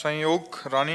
संयोग रानी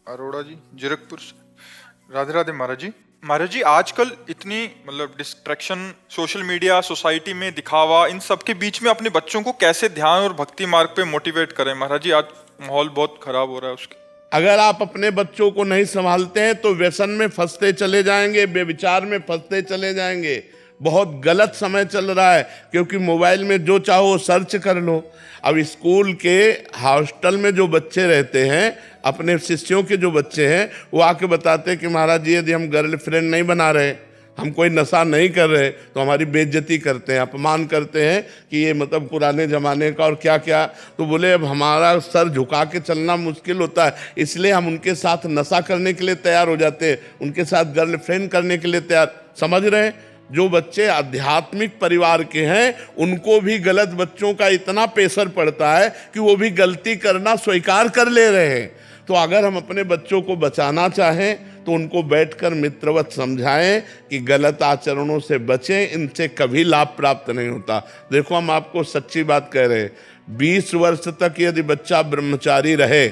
अरोड़ा जी जीरकपुर से। राधे राधे महाराज जी। महाराज जी, आजकल इतनी मतलब डिस्ट्रैक्शन, सोशल मीडिया, सोसाइटी में दिखावा, इन सब के बीच में अपने बच्चों को कैसे ध्यान और भक्ति मार्ग पे मोटिवेट करें महाराज जी? आज माहौल बहुत खराब हो रहा है उसके। अगर आप अपने बच्चों को नहीं संभालते हैं तो व्यसन में फंसते चले जाएंगे, बेविचार में फंसते चले जाएंगे। बहुत गलत समय चल रहा है, क्योंकि मोबाइल में जो चाहो वो सर्च कर लो। अब स्कूल के हॉस्टल में जो बच्चे रहते हैं, अपने शिष्यों के जो बच्चे हैं, वो आके बताते हैं कि महाराज जी, यदि हम गर्लफ्रेंड नहीं बना रहे, हम कोई नशा नहीं कर रहे, तो हमारी बेइज्जती करते हैं, अपमान करते हैं कि ये मतलब पुराने ज़माने का और क्या क्या। तो बोले अब हमारा सर झुका के चलना मुश्किल होता है, इसलिए हम उनके साथ नशा करने के लिए तैयार हो जाते हैं, उनके साथ गर्लफ्रेंड करने के लिए तैयार। समझ रहे हैं? जो बच्चे आध्यात्मिक परिवार के हैं, उनको भी गलत बच्चों का इतना प्रेशर पड़ता है कि वो भी गलती करना स्वीकार कर ले रहे हैं। तो अगर हम अपने बच्चों को बचाना चाहें तो उनको बैठकर मित्रवत समझाएं कि गलत आचरणों से बचें, इनसे कभी लाभ प्राप्त नहीं होता। देखो, हम आपको सच्ची बात कह रहे हैं, 20 वर्ष तक यदि बच्चा ब्रह्मचारी रहे,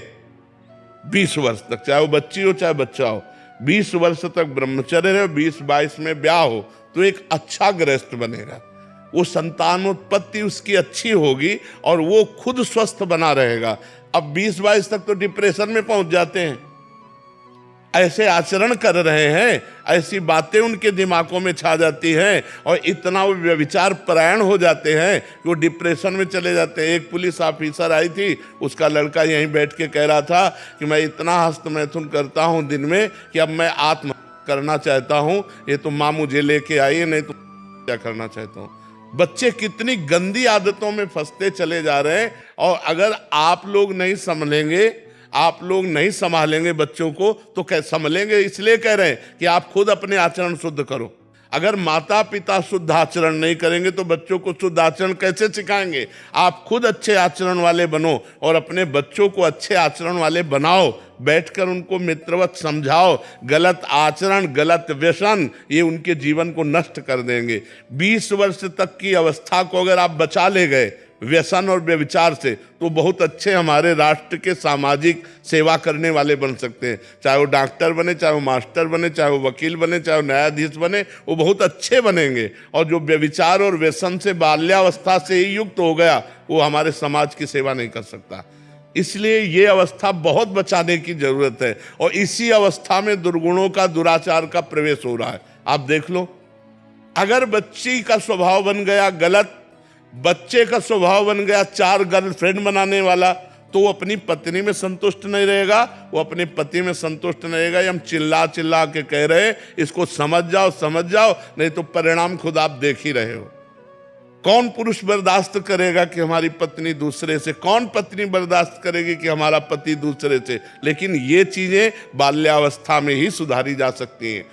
20 वर्ष तक, चाहे वो बच्ची हो चाहे बच्चा हो, 20 वर्ष तक ब्रह्मचर्य रहे, 20-22 में ब्याह हो, तो एक अच्छा गृहस्थ बनेगा। वो संतानोत्पत्ति उसकी अच्छी होगी और वो खुद स्वस्थ बना रहेगा। अब 20-22 तक तो डिप्रेशन में पहुंच जाते हैं, ऐसे आचरण कर रहे हैं, ऐसी बातें उनके दिमागों में छा जाती हैं और इतना वो व्यभिचार परायण हो जाते हैं कि वो डिप्रेशन में चले जाते हैं। एक पुलिस ऑफिसर आई थी, उसका लड़का यहीं बैठ के कह रहा था कि मैं इतना हस्तमैथुन करता हूं दिन में कि अब मैं आत्महत्या करना चाहता हूं, ये तो माँ मुझे लेके आई है, नहीं तो क्या करना चाहता हूं। बच्चे कितनी गंदी आदतों में फंसते चले जा रहे हैं, और अगर आप लोग नहीं संभलेंगे, आप लोग नहीं संभालेंगे बच्चों को, तो कैसे संभलेंगे? इसलिए कह रहे हैं कि आप खुद अपने आचरण शुद्ध करो। अगर माता पिता शुद्ध आचरण नहीं करेंगे तो बच्चों को शुद्ध आचरण कैसे सिखाएंगे? आप खुद अच्छे आचरण वाले बनो और अपने बच्चों को अच्छे आचरण वाले बनाओ। बैठकर उनको मित्रवत समझाओ। गलत आचरण, गलत व्यसन, ये उनके जीवन को नष्ट कर देंगे। 20 वर्ष तक की अवस्था को अगर आप बचा ले गए व्यसन और व्यभिचार से, तो बहुत अच्छे हमारे राष्ट्र के सामाजिक सेवा करने वाले बन सकते हैं। चाहे वो डॉक्टर बने, चाहे वो मास्टर बने, चाहे वो वकील बने, चाहे वो न्यायाधीश बने, वो बहुत अच्छे बनेंगे। और जो व्यभिचार और व्यसन से बाल्यावस्था से ही युक्त हो गया, वो हमारे समाज की सेवा नहीं कर सकता। इसलिए ये अवस्था बहुत बचाने की जरूरत है, और इसी अवस्था में दुर्गुणों का, दुराचार का प्रवेश हो रहा है। आप देख लो, अगर बच्ची का स्वभाव बन गया गलत, बच्चे का स्वभाव बन गया 4 गर्लफ्रेंड बनाने वाला, तो वो अपनी पत्नी में संतुष्ट नहीं रहेगा, वो अपने पति में संतुष्ट नहीं रहेगा। हम चिल्ला चिल्ला के कह रहे हैं इसको समझ जाओ, समझ जाओ, नहीं तो परिणाम खुद आप देख ही रहे हो। कौन पुरुष बर्दाश्त करेगा कि हमारी पत्नी दूसरे से, कौन पत्नी बर्दाश्त करेगी कि हमारा पति दूसरे से? लेकिन ये चीजें बाल्यावस्था में ही सुधारी जा सकती हैं,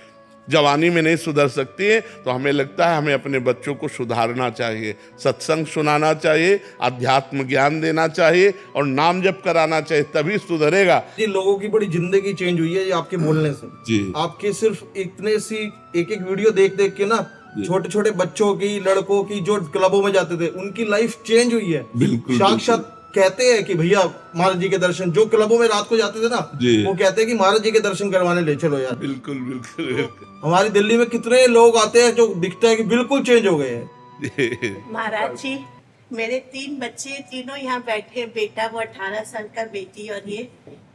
जवानी में नहीं सुधर सकती है। तो हमें लगता है हमें अपने बच्चों को सुधारना चाहिए, सत्संग सुनाना चाहिए, अध्यात्म ज्ञान देना चाहिए और नाम जप कराना चाहिए, तभी सुधरेगा। ये लोगों की बड़ी जिंदगी चेंज हुई है ये आपके बोलने से जी। आपके सिर्फ इतने सी एक वीडियो देख देख के ना, छोटे छोटे बच्चों की, लड़कों की जो क्लबों में जाते थे, उनकी लाइफ चेंज हुई है। बिल्कुल, साक्षात कहते हैं कि भैया महाराज जी के दर्शन, जो क्लबों में रात को जाते थे ना, वो कहते हैं कि महाराज जी के दर्शन करवाने ले चलो यार। बिल्कुल बिल्कुल, बिल्कुल। हमारी दिल्ली में कितने लोग आते हैं जो दिखता है कि बिल्कुल चेंज हो गए हैं। महाराज जी, मेरे 3 बच्चे, तीनों यहाँ बैठे, बेटा वो 18 साल का, बेटी, और ये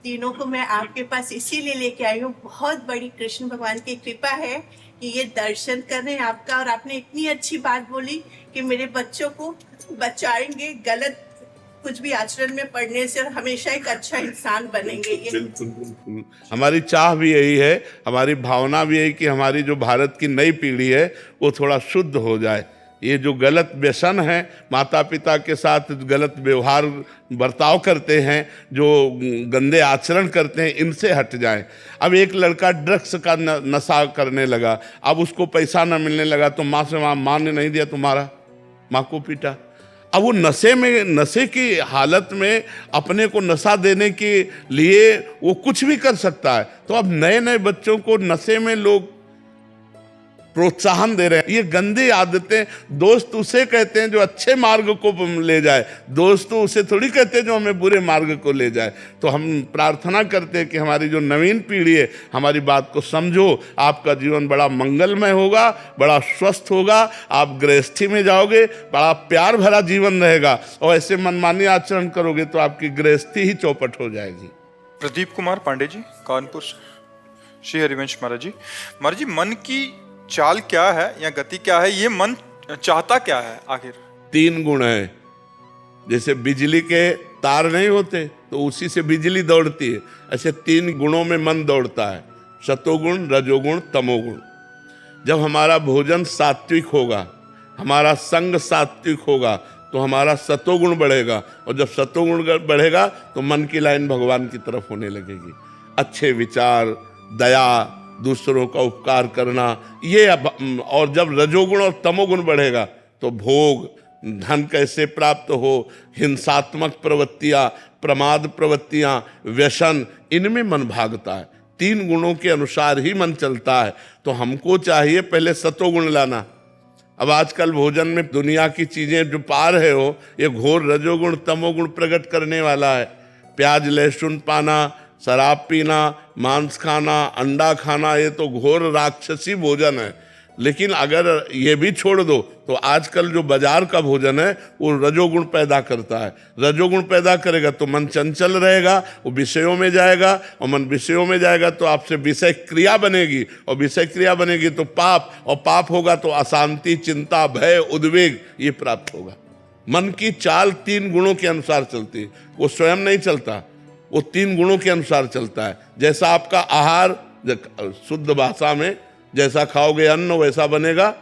तीनों को मैं आपके पास इसीलिए लेके आई हूँ। बहुत बड़ी कृष्ण भगवान की कृपा है कि ये दर्शन कर रहे हैं आपका, और आपने इतनी अच्छी बात बोली कि मेरे बच्चों को बचाएंगे गलत कुछ भी आचरण में पड़ने से, और हमेशा एक अच्छा इंसान बनेंगे। ये बिल्कुल बिल्कुल, हमारी चाह भी यही है, हमारी भावना भी यही कि हमारी जो भारत की नई पीढ़ी है वो थोड़ा शुद्ध हो जाए। ये जो गलत व्यसन है, माता पिता के साथ गलत व्यवहार बर्ताव करते हैं, जो गंदे आचरण करते हैं, इनसे हट जाएं। अब एक लड़का ड्रग्स का नशा करने लगा, अब उसको पैसा न मिलने लगा तो माँ से, माँ ने नहीं दिया तुम्हारा, माँ को पीटा। अब वो नशे की हालत में अपने को नशा देने के लिए वो कुछ भी कर सकता है। तो अब नए नए बच्चों को नशे में लोग प्रोत्साहन दे रहे हैं। ये गंदी आदतें, दोस्त उसे कहते हैं जो अच्छे मार्ग को ले जाए, दोस्त तो उसे थोड़ी कहते हैं जो हमें बुरे मार्ग को ले जाए। तो हम प्रार्थना करते हैं कि हमारी जो नवीन पीढ़ी है, हमारी बात को समझो, आपका जीवन बड़ा मंगलमय होगा, बड़ा स्वस्थ होगा, आप गृहस्थी में जाओगे, बड़ा प्यार भरा जीवन रहेगा। और ऐसे मनमानी आचरण करोगे तो आपकी गृहस्थी ही चौपट हो जाएगी। प्रदीप कुमार पांडे जी, कानपुर से। श्री हरिवंश महाराज जी, मन की चाल क्या है या गति क्या है, ये मन चाहता क्या है आखिर? 3 गुण है। जैसे बिजली के तार नहीं होते तो उसी से बिजली दौड़ती है, ऐसे 3 गुणों में मन दौड़ता है, सतोगुण, रजोगुण, तमोगुण। जब हमारा भोजन सात्विक होगा, हमारा संग सात्विक होगा, तो हमारा सतोगुण बढ़ेगा, और जब सतोगुण बढ़ेगा तो मन की लाइन भगवान की तरफ होने लगेगी। अच्छे विचार, दया, दूसरों का उपकार करना, ये और जब रजोगुण और तमोगुण बढ़ेगा तो भोग, धन कैसे प्राप्त हो, हिंसात्मक प्रवृत्तियां, प्रमाद प्रवृत्तियां, व्यसन, इनमें मन भागता है। 3 गुणों के अनुसार ही मन चलता है। तो हमको चाहिए पहले सतोगुण लाना। अब आजकल भोजन में दुनिया की चीजें जो पा रहे हो, ये घोर रजोगुण तमोगुण प्रकट करने वाला है। प्याज लहसुन पाना, शराब पीना, मांस खाना, अंडा खाना, ये तो घोर राक्षसी भोजन है। लेकिन अगर ये भी छोड़ दो तो आजकल जो बाजार का भोजन है वो रजोगुण पैदा करता है। रजोगुण पैदा करेगा तो मन चंचल रहेगा, वो विषयों में जाएगा, और मन विषयों में जाएगा तो आपसे विषय क्रिया बनेगी, और विषय क्रिया बनेगी तो पाप, और पाप होगा तो अशांति, चिंता, भय, उद्वेग, ये प्राप्त होगा। मन की चाल 3 गुणों के अनुसार चलती है, वो स्वयं नहीं चलता, वो 3 गुणों के अनुसार चलता है। जैसा आपका आहार, शुद्ध भाषा में जैसा खाओगे अन्न वैसा बनेगा,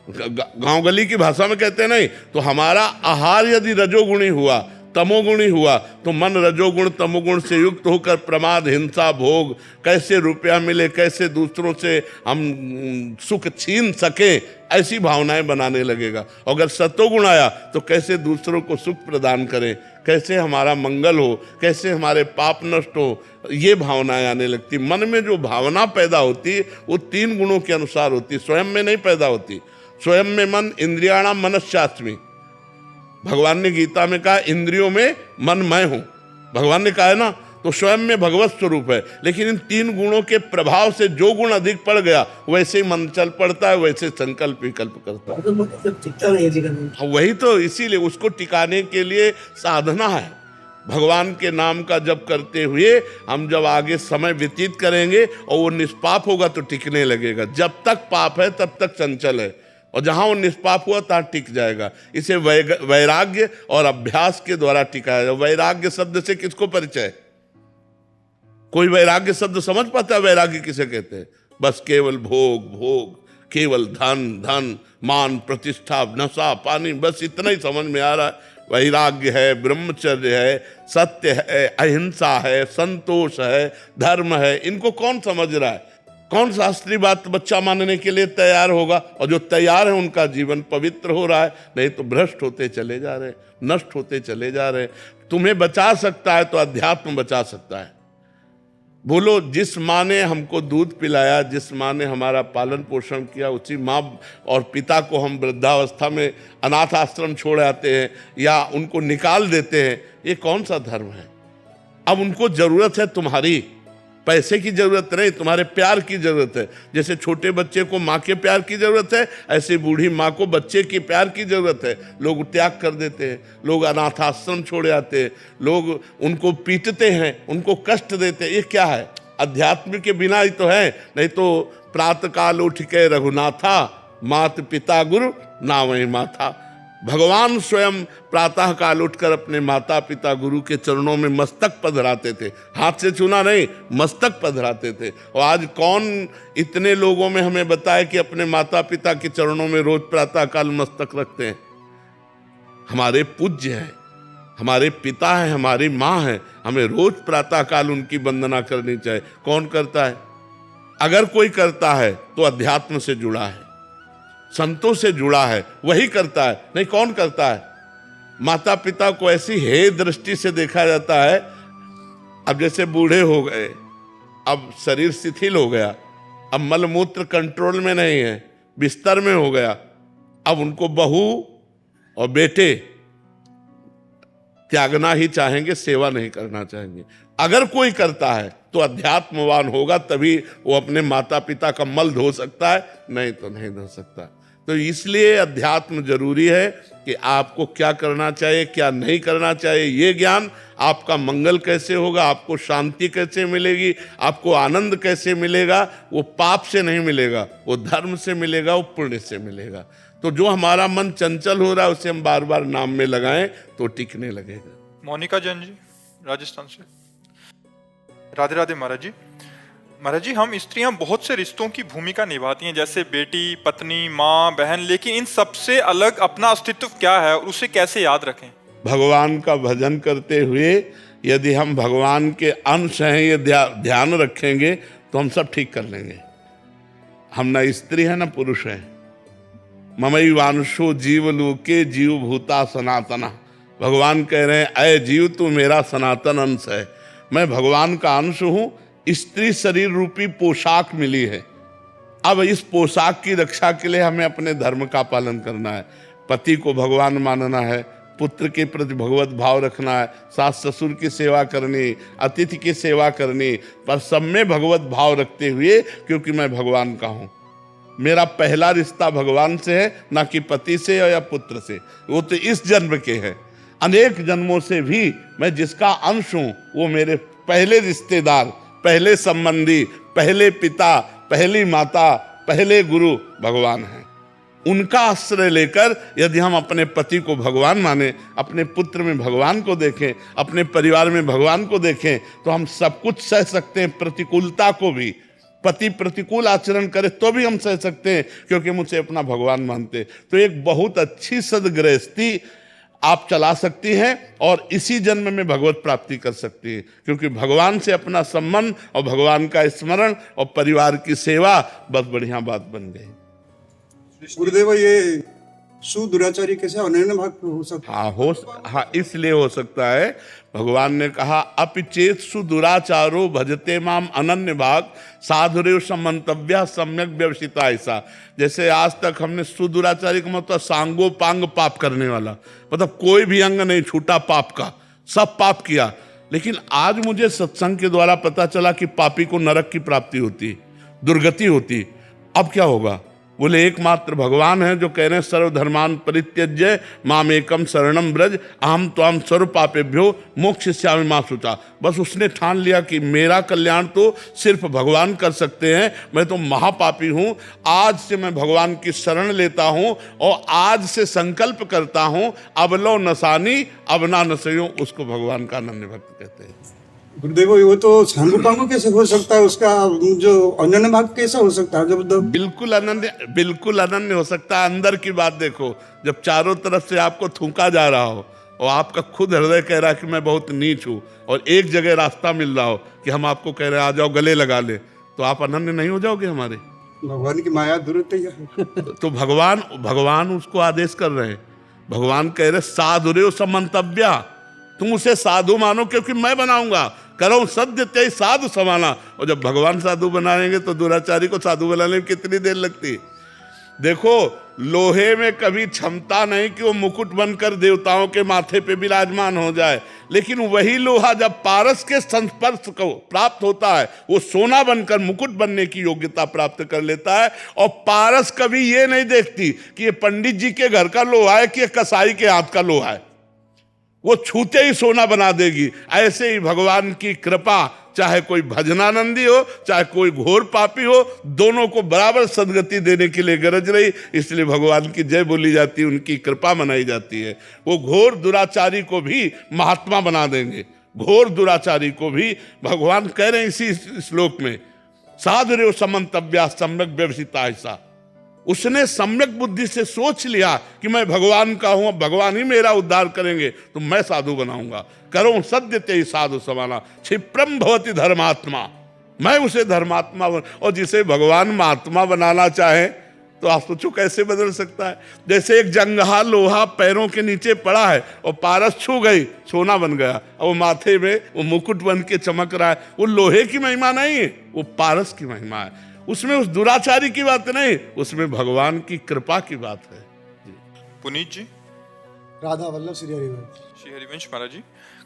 गांव गली की भाषा में कहते हैं नहीं, तो हमारा आहार यदि रजोगुणी हुआ, तमोगुणी हुआ, तो मन रजोगुण तमोगुण से युक्त होकर प्रमाद, हिंसा, भोग, कैसे रुपया मिले, कैसे दूसरों से हम सुख छीन सके, ऐसी भावनाएं बनाने लगेगा। अगर सतोगुण आया तो कैसे दूसरों को सुख प्रदान करें, कैसे हमारा मंगल हो, कैसे हमारे पाप नष्ट हो, ये भावनाएं आने लगती। मन में जो भावना पैदा होती वो 3 गुणों के अनुसार होती, स्वयं में नहीं पैदा होती। स्वयं में मन इंद्रियाणाम मनश्चास्मि, भगवान ने गीता में कहा इंद्रियों में मन मैं हूं, भगवान ने कहा है ना, तो स्वयं में भगवत स्वरूप है। लेकिन इन 3 गुणों के प्रभाव से जो गुण अधिक पड़ गया वैसे ही मन चल पड़ता है, वैसे संकल्प विकल्प करता है। वही तो, इसीलिए उसको टिकाने के लिए साधना है। भगवान के नाम का जप करते हुए हम जब आगे समय व्यतीत करेंगे और वो निष्पाप होगा तो टिकने लगेगा। जब तक पाप है तब तक चंचल है, और जहां वो निष्पाप हुआ तहां टिक जाएगा। इसे वैराग्य और अभ्यास के द्वारा टिकाया जाए। वैराग्य शब्द से किसको परिचय? कोई वैराग्य शब्द समझ पाता है वैराग्य किसे कहते हैं? बस केवल भोग भोग, केवल धन धन, मान प्रतिष्ठा, नशा पानी, बस इतना ही समझ में आ रहा है। वैराग्य है, ब्रह्मचर्य है, सत्य है, अहिंसा है, संतोष है, धर्म है, इनको कौन समझ रहा है? कौन शास्त्रीय बात बच्चा मानने के लिए तैयार होगा? और जो तैयार है उनका जीवन पवित्र हो रहा है, नहीं तो भ्रष्ट होते चले जा रहे, नष्ट होते चले जा रहे। तुम्हें बचा सकता है तो अध्यात्म बचा सकता है। बोलो, जिस माँ ने हमको दूध पिलाया, जिस माँ ने हमारा पालन पोषण किया, उसी माँ और पिता को हम वृद्धावस्था में अनाथ आश्रम छोड़ आते हैं या उनको निकाल देते हैं, ये कौन सा धर्म है? अब उनको जरूरत है तुम्हारी, पैसे की जरूरत नहीं, तुम्हारे प्यार की जरूरत है। जैसे छोटे बच्चे को माँ के प्यार की जरूरत है, ऐसे बूढ़ी माँ को बच्चे के प्यार की जरूरत है। लोग त्याग कर देते हैं, लोग अनाथ आश्रम छोड़ आते हैं, लोग उनको पीटते हैं, उनको कष्ट देते हैं। ये क्या है? अध्यात्म के बिना ही तो है। नहीं तो प्रातः काल उठ के रघुनाथा, मात पिता गुरु नावै माथा। भगवान स्वयं प्रातः काल उठकर अपने माता पिता गुरु के चरणों में मस्तक पधराते थे, हाथ से छूना नहीं, मस्तक पधराते थे। और आज कौन इतने लोगों में हमें बताए कि अपने माता पिता के चरणों में रोज प्रातः काल मस्तक रखते हैं? हमारे पूज्य हैं, हमारे पिता हैं, हमारी माँ हैं, हमें रोज प्रातः काल उनकी वंदना करनी चाहिए। कौन करता है? अगर कोई करता है तो अध्यात्म से जुड़ा है, संतों से जुड़ा है, वही करता है। नहीं, कौन करता है? माता पिता को ऐसी हे दृष्टि से देखा जाता है। अब जैसे बूढ़े हो गए, अब शरीर शिथिल हो गया, अब मलमूत्र कंट्रोल में नहीं है, बिस्तर में हो गया। अब उनको बहू और बेटे त्यागना ही चाहेंगे, सेवा नहीं करना चाहेंगे। अगर कोई करता है तो अध्यात्मवान होगा, तभी वो अपने माता पिता का मल धो सकता है, नहीं तो नहीं धो सकता। तो इसलिए अध्यात्म जरूरी है कि आपको क्या करना चाहिए, क्या नहीं करना चाहिए, ये ज्ञान आपका मंगल कैसे होगा, आपको शांति कैसे मिलेगी, आपको आनंद कैसे मिलेगा, वो पाप से नहीं मिलेगा, वो धर्म से मिलेगा, वो पुण्य से मिलेगा। तो जो हमारा मन चंचल हो रहा है उसे हम बार बार नाम में लगाएं तो टिकने लगेगा। मोनिका जैन जी राजस्थान से। राधे राधे महाराज जी। महाराज जी, हम स्त्रियां बहुत से रिश्तों की भूमिका निभाती हैं, जैसे बेटी, पत्नी, माँ, बहन, लेकिन इन सबसे अलग अपना अस्तित्व क्या है और उसे कैसे याद रखें? भगवान का भजन करते हुए यदि हम भगवान के अंश हैं ये ध्यान रखेंगे तो हम सब ठीक कर लेंगे। हम ना स्त्री है ना पुरुष है। ममैवांशो जीवलोके जीव भूता सनातना। भगवान कह रहे हैं, अय जीव तू मेरा सनातन अंश है, मैं भगवान का अंश हूं। स्त्री शरीर रूपी पोशाक मिली है। अब इस पोशाक की रक्षा के लिए हमें अपने धर्म का पालन करना है। पति को भगवान मानना है, पुत्र के प्रति भगवत भाव रखना है, सास ससुर की सेवा करनी, अतिथि की सेवा करनी, पर सब में भगवत भाव रखते हुए, क्योंकि मैं भगवान का हूं। मेरा पहला रिश्ता भगवान से है, ना कि पति से या पुत्र से। वो तो इस जन्म के हैं। अनेक जन्मों से भी मैं जिसका अंश हूं वो मेरे पहले रिश्तेदार, पहले संबंधी, पहले पिता, पहली माता, पहले गुरु भगवान हैं। उनका आश्रय लेकर यदि हम अपने पति को भगवान माने, अपने पुत्र में भगवान को देखें, अपने परिवार में भगवान को देखें, तो हम सब कुछ सह सकते हैं। प्रतिकूलता को भी, पति प्रतिकूल आचरण करे तो भी हम सह सकते हैं, क्योंकि हम उसे अपना भगवान मानते। तो एक बहुत अच्छी सदगृहस्थी आप चला सकती हैं और इसी जन्म में भगवत प्राप्ति कर सकती हैं, क्योंकि भगवान से अपना संबंध और भगवान का स्मरण और परिवार की सेवा बहुत बढ़िया बात बन गई। गुरुदेव, ये सुदुराचारी कैसे अनन्य भक्त हो सकता? हाँ, इसलिए हो सकता है। भगवान ने कहा, अपिचेत सुदुराचारो भजते माम अनन्य भाग साधुरेव समंतव्या सम्यक व्यवसिता। ऐसा जैसे आज तक हमने सुदुराचारी का मतलब सांगो पांग पाप करने वाला, मतलब कोई भी अंग नहीं छूटा पाप का, सब पाप किया। लेकिन आज मुझे सत्संग के द्वारा पता चला कि पापी को नरक की प्राप्ति होती, दुर्गति होती। अब क्या होगा? बोले एकमात्र भगवान है जो कह रहे हैं, सर्वधर्मान परित्यज्य माम एकम शरणम ब्रज अहम त्वाम सर्व पापेभ्यो मोक्षयिष्यामि मा शुचा। बस उसने ठान लिया कि मेरा कल्याण तो सिर्फ भगवान कर सकते हैं, मैं तो महापापी हूँ। आज से मैं भगवान की शरण लेता हूँ और आज से संकल्प करता हूँ, अब लो नसानी अब ना नसयो। उसको भगवान का अनन्य भक्त कहते हैं। गुरुदेव, वो तो सांगो पांगो कैसे हो सकता है? उसका जो अनन्य भाग कैसा हो सकता है? जब बिल्कुल अनन्य हो सकता है। अंदर की बात देखो, जब चारों तरफ से आपको थूका जा रहा हो और आपका खुद हृदय कह रहा है कि मैं बहुत नीच हूँ, और एक जगह रास्ता मिल रहा हो कि हम आपको कह रहे हैं आ जाओ गले लगा ले, तो आप अनन्य नहीं हो जाओगे हमारे? भगवान की माया दूर है। तो भगवान उसको आदेश कर रहे हैं। भगवान कह रहे साधुरेव समंतव्या, तुम उसे साधु मानो क्योंकि मैं बनाऊंगा, करो सद्य त्यय साधु समाना। और जब भगवान साधु बनाएंगे तो दुराचारी को साधु बनाने में कितनी देर लगती? देखो, लोहे में कभी क्षमता नहीं कि वो मुकुट बनकर देवताओं के माथे पे विराजमान हो जाए, लेकिन वही लोहा जब पारस के संस्पर्श को प्राप्त होता है, वो सोना बनकर मुकुट बनने की योग्यता प्राप्त कर लेता है। और पारस कभी ये नहीं देखती कि ये पंडित जी के घर का लोहा है कि ये कसाई के हाथ का लोहा है, वो छूते ही सोना बना देगी। ऐसे ही भगवान की कृपा, चाहे कोई भजनानंदी हो चाहे कोई घोर पापी हो, दोनों को बराबर सदगति देने के लिए गरज रही। इसलिए भगवान की जय बोली जाती है, उनकी कृपा मनाई जाती है। वो घोर दुराचारी को भी महात्मा बना देंगे। घोर दुराचारी को भी भगवान कह रहे हैं इसी श्लोक में, साधुरेव समंतव्या सम्यक व्यवसिता। ऐसा उसने सम्यक बुद्धि से सोच लिया कि मैं भगवान का हूं, भगवान ही मेरा उद्धार करेंगे, तो मैं साधु बनाऊंगा। करो सद्य त्यय साधु समाना क्षिप्रम भवति धर्मात्मा। मैं उसे धर्मात्मा और जिसे भगवान महात्मा बनाना चाहे तो आप सोचो कैसे बदल सकता है। जैसे एक जंगहा लोहा पैरों के नीचे पड़ा है और पारस छू गई, सोना बन गया, और वो माथे में वो मुकुट बन के चमक रहा है। वो लोहे की महिमा नहीं है, वो पारस की महिमा है। उसमें उस दुराचारी की बात नहीं, उसमें भगवान की कृपा की बात है। पुनीत जी। राधा वल्लभ श्री हरिवंश। श्री हरिवंश महाराज जी।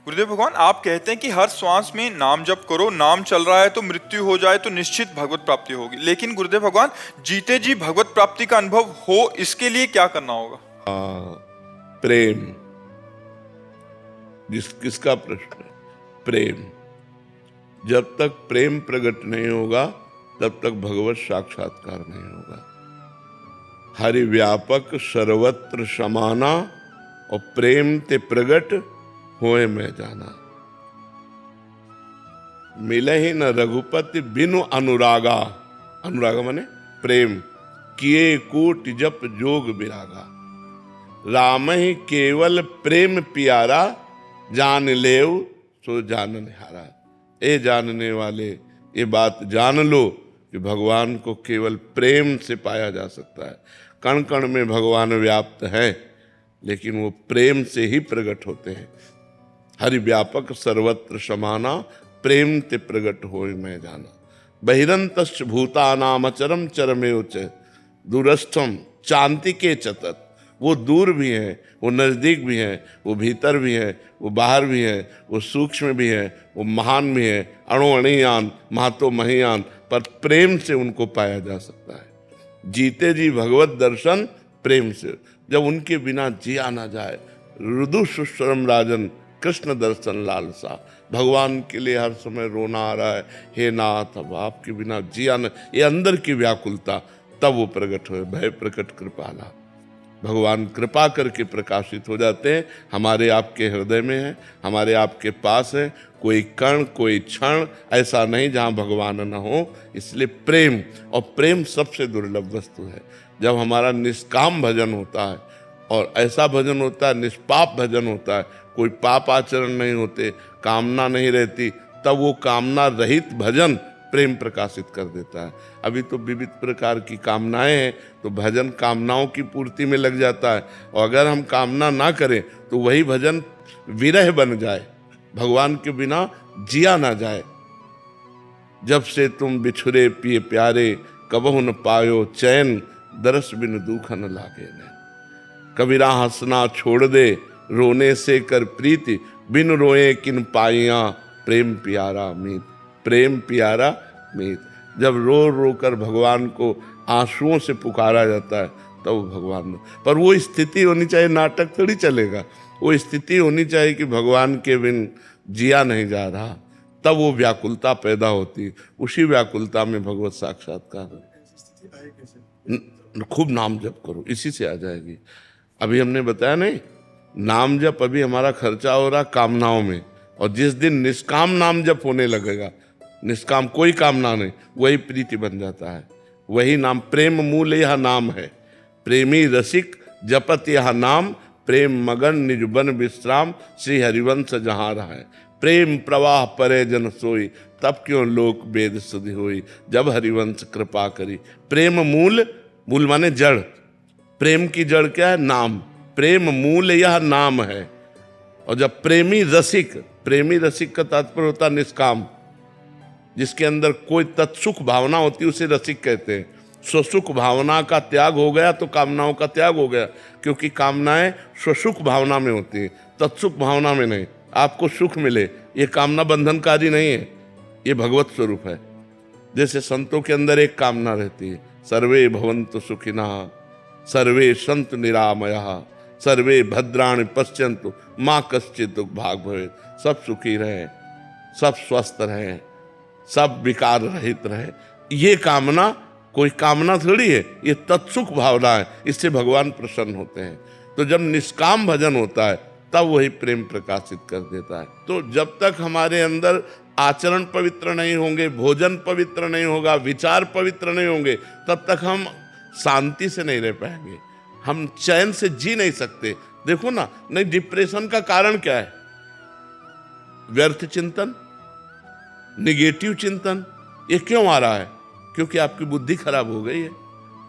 गुरुदेव भगवान, आप कहते हैं कि हर श्वास में नाम जप करो, नाम चल रहा है तो मृत्यु हो जाए तो निश्चित भगवत प्राप्ति होगी, लेकिन गुरुदेव भगवान जीते जी भगवत प्राप्ति का अनुभव हो, इसके लिए क्या करना होगा? प्रेम। किसका प्रश्न है? प्रेम। जब तक प्रेम प्रकट नहीं होगा तब तक भगवत साक्षात्कार नहीं होगा। हरि व्यापक सर्वत्र समाना और प्रेम ते प्रगट होए मैं जाना। मिले ही न रघुपति बिनु अनुरागा, अनुरागा माने प्रेम, किए कोटि जप जोग विरागा। राम ही केवल प्रेम प्यारा, जान लेव सो जानन हारा। ए जानने वाले, ये बात जान लो कि भगवान को केवल प्रेम से पाया जा सकता है। कण कण में भगवान व्याप्त है, लेकिन वो प्रेम से ही प्रकट होते हैं। हरि व्यापक सर्वत्र समाना, प्रेम ते प्रगट होय मैं जाना। बहिरंतश्च भूतानामचरम चरमेव च दूरस्थम चांतिके चतत। वो दूर भी है, वो नजदीक भी है, वो भीतर भी है, वो बाहर भी है, वो सूक्ष्म भी है, वो महान भी है, अणु अणियान महतो महियान, पर प्रेम से उनको पाया जा सकता है। जीते जी भगवत दर्शन प्रेम से, जब उनके बिना जिया ना जाए। रुदु सुश्रम राजन कृष्ण दर्शन लालसा। भगवान के लिए हर समय रोना आ रहा है, हे नाथ अब आपके बिना जिया न, ये अंदर की व्याकुलता, तब वो प्रकट हुए। भय प्रकट कृपाला, भगवान कृपा करके प्रकाशित हो जाते हैं। हमारे आपके हृदय में है, हमारे आपके पास है। कोई कण कोई क्षण ऐसा नहीं जहाँ भगवान न हो। इसलिए प्रेम, और प्रेम सबसे दुर्लभ वस्तु है। जब हमारा निष्काम भजन होता है, और ऐसा भजन होता है, निष्पाप भजन होता है, कोई पाप आचरण नहीं होते, कामना नहीं रहती, तब वो कामना रहित भजन प्रेम प्रकाशित कर देता है। अभी तो विविध प्रकार की कामनाएं हैं, तो भजन कामनाओं की पूर्ति में लग जाता है। और अगर हम कामना ना करें तो वही भजन विरह बन जाए, भगवान के बिना जिया ना जाए। जब से तुम बिछुरे पिए प्यारे, कबहु न पायो चैन, दरस बिन दुख न लागे न। कबीरा हंसना छोड़ दे, रोने से कर प्रीति, बिन रोए किन पाइया, प्रेम प्यारा मीत। प्रेम प्यारा मीत। जब रो रो कर भगवान को आंसुओं से पुकारा जाता है तब तो भगवान, पर वो स्थिति होनी चाहिए, नाटक थोड़ी चलेगा। वो स्थिति होनी चाहिए कि भगवान के बिन जिया नहीं जा रहा, तब वो व्याकुलता पैदा होती। उसी व्याकुलता में भगवत साक्षात्कार। खूब नाम जप करो, इसी से आ जाएगी। अभी हमने बताया नहीं, नाम जप अभी हमारा खर्चा हो रहा कामनाओं में, और जिस दिन निष्काम नाम जप होने लगेगा, निष्काम कोई कामना नहीं, वही प्रीति बन जाता है। वही नाम, प्रेम मूल यह नाम है। प्रेमी रसिक जपत यह नाम, प्रेम मगन निज बन विश्राम, श्री हरिवंश जहाँ रहा है। प्रेम प्रवाह परे जन सोई, तब क्यों लोक वेद सुधि होई, जब हरिवंश कृपा करी। प्रेम मूल, मूल माने जड़, प्रेम की जड़ क्या है? नाम। प्रेम मूल यह नाम है। और जब प्रेमी रसिक, प्रेमी रसिक का तात्पर्य होता है निष्काम, जिसके अंदर कोई तत्सुख भावना होती है उसे रसिक कहते हैं। स्वसुख भावना का त्याग हो गया तो कामनाओं का त्याग हो गया, क्योंकि कामनाएं स्वसुख भावना में होती हैं, तत्सुख भावना में नहीं। आपको सुख मिले, ये कामना बंधनकारी नहीं है, ये भगवत स्वरूप है। जैसे संतों के अंदर एक कामना रहती है, सर्वे भवन्तु सुखिनः, सर्वे सन्तु निरामयाः, सर्वे भद्राणि पश्यन्तु माँ कश्चित् दुःख भाग भवेत्। सब सुखी रहे, सब स्वस्थ रहे, सब विकार रहित रहे। ये कामना कोई कामना थोड़ी है, ये तत्सुख भावना है। इससे भगवान प्रसन्न होते हैं। तो जब निष्काम भजन होता है तब वही प्रेम प्रकाशित कर देता है। तो जब तक हमारे अंदर आचरण पवित्र नहीं होंगे, भोजन पवित्र नहीं होगा, विचार पवित्र नहीं होंगे, तब तक हम शांति से नहीं रह पाएंगे, हम चैन से जी नहीं सकते। देखो ना, नहीं, डिप्रेशन का कारण क्या है? व्यर्थ चिंतन, निगेटिव चिंतन। ये क्यों आ रहा है? क्योंकि आपकी बुद्धि खराब हो गई है,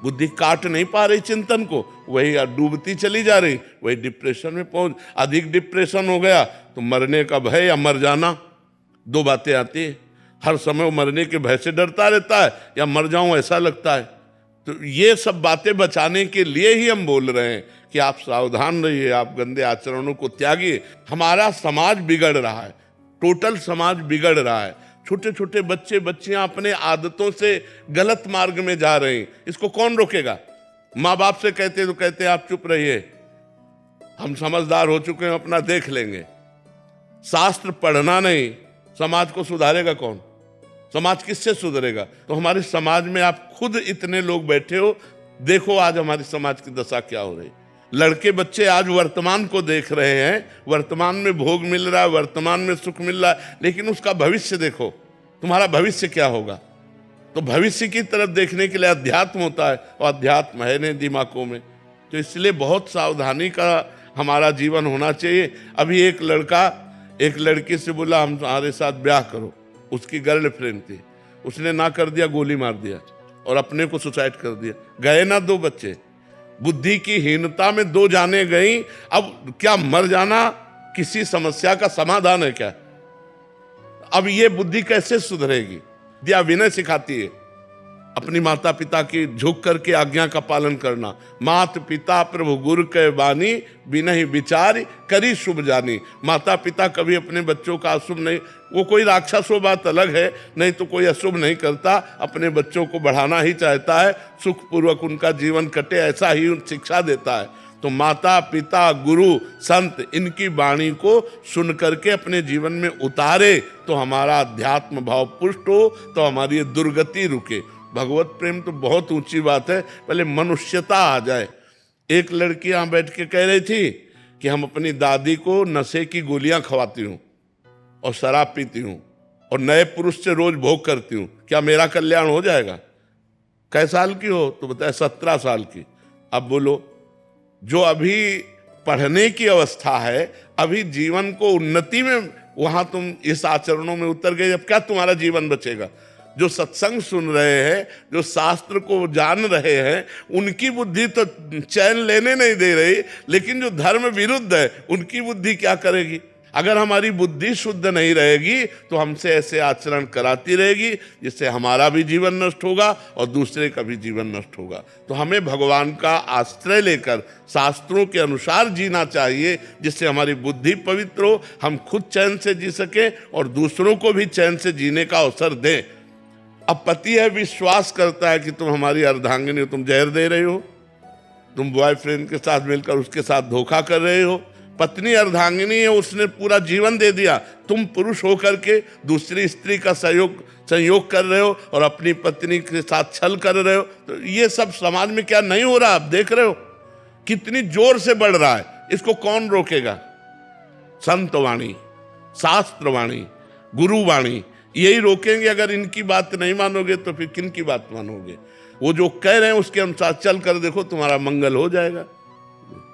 बुद्धि काट नहीं पा रही चिंतन को, वही डूबती चली जा रही, वही डिप्रेशन में पहुंच। अधिक डिप्रेशन हो गया तो मरने का भय या मर जाना, दो बातें आती है। हर समय वो मरने के भय से डरता रहता है या मर जाऊं ऐसा लगता है। तो ये सब बातें बचाने के लिए ही हम बोल रहे हैं कि आप सावधान रहिए, आप गंदे आचरणों को त्यागिए। हमारा समाज बिगड़ रहा है, टोटल समाज बिगड़ रहा है। छोटे छोटे बच्चे बच्चियां अपने आदतों से गलत मार्ग में जा रहे हैं, इसको कौन रोकेगा? माँ बाप से कहते तो कहते आप चुप रहिए, हम समझदार हो चुके हैं, अपना देख लेंगे। शास्त्र पढ़ना नहीं, समाज को सुधारेगा कौन? समाज किससे सुधरेगा? तो हमारे समाज में आप खुद इतने लोग बैठे हो, देखो आज हमारे समाज की दशा क्या हो रही। लड़के बच्चे आज वर्तमान को देख रहे हैं, वर्तमान में भोग मिल रहा है, वर्तमान में सुख मिल रहा है, लेकिन उसका भविष्य देखो, तुम्हारा भविष्य क्या होगा? तो भविष्य की तरफ देखने के लिए अध्यात्म होता है, और अध्यात्म है नहीं दिमागों में। तो इसलिए बहुत सावधानी का हमारा जीवन होना चाहिए। अभी एक लड़का एक लड़की से बोला हम तुम्हारे साथ ब्याह करो, उसकी गर्लफ्रेंड थी, उसने ना कर दिया, गोली मार दिया और अपने को सुसाइड कर दिया। गए ना 2 बच्चे, बुद्धि की हीनता में 2 जाने गई। अब क्या मर जाना किसी समस्या का समाधान है क्या? अब ये बुद्धि कैसे सुधरेगी? दिया विनय सिखाती है, अपनी माता पिता की झुक करके आज्ञा का पालन करना। मात पिता प्रभु गुरु के बानी, बिनहि विचार करी शुभ जानी। माता पिता कभी अपने बच्चों का अशुभ नहीं, वो कोई राक्षस हो बात अलग है, नहीं तो कोई अशुभ नहीं करता, अपने बच्चों को बढ़ाना ही चाहता है, सुखपूर्वक उनका जीवन कटे ऐसा ही शिक्षा देता है। तो माता पिता गुरु संत इनकी वाणी को सुन करके अपने जीवन में उतारे तो हमारा अध्यात्म भाव पुष्ट हो, तो हमारी ये दुर्गति रुके। भगवत प्रेम तो बहुत ऊंची बात है, पहले मनुष्यता आ जाए। एक लड़की यहां बैठ के कह रही थी कि हम अपनी दादी को नशे की गोलियां खवाती हूं और शराब पीती हूं और नए पुरुष से रोज भोग करती हूं, क्या मेरा कल्याण हो जाएगा? कै साल की हो? तो बताए 17 साल की। अब बोलो, जो अभी पढ़ने की अवस्था है, अभी जीवन को उन्नति में, वहां तुम इस आचरणों में उतर गए, अब क्या तुम्हारा जीवन बचेगा? जो सत्संग सुन रहे हैं, जो शास्त्र को जान रहे हैं, उनकी बुद्धि तो चैन लेने नहीं दे रही, लेकिन जो धर्म विरुद्ध है उनकी बुद्धि क्या करेगी? अगर हमारी बुद्धि शुद्ध नहीं रहेगी तो हमसे ऐसे आचरण कराती रहेगी, जिससे हमारा भी जीवन नष्ट होगा और दूसरे का भी जीवन नष्ट होगा। तो हमें भगवान का आश्रय लेकर शास्त्रों के अनुसार जीना चाहिए, जिससे हमारी बुद्धि पवित्र हो, हम खुद चैन से जी सके और दूसरों को भी चैन से जीने का अवसर दें। अब पति है, विश्वास करता है कि तुम हमारी अर्धांगिनी हो, तुम जहर दे रहे हो, तुम बॉयफ्रेंड के साथ मिलकर उसके साथ धोखा कर रहे हो। पत्नी अर्धांगिनी है, उसने पूरा जीवन दे दिया, तुम पुरुष होकर के दूसरी स्त्री का संयोग कर रहे हो और अपनी पत्नी के साथ छल कर रहे हो। तो ये सब समाज में क्या नहीं हो रहा? आप देख रहे हो कितनी जोर से बढ़ रहा है, इसको कौन रोकेगा? संत वाणी, शास्त्र वाणी, गुरु वाणी, यही रोकेंगे। अगर इनकी बात नहीं मानोगे तो फिर किन की बात मानोगे? वो जो कह रहे हैं उसके अनुसार चल कर देखो, तुम्हारा मंगल हो जाएगा।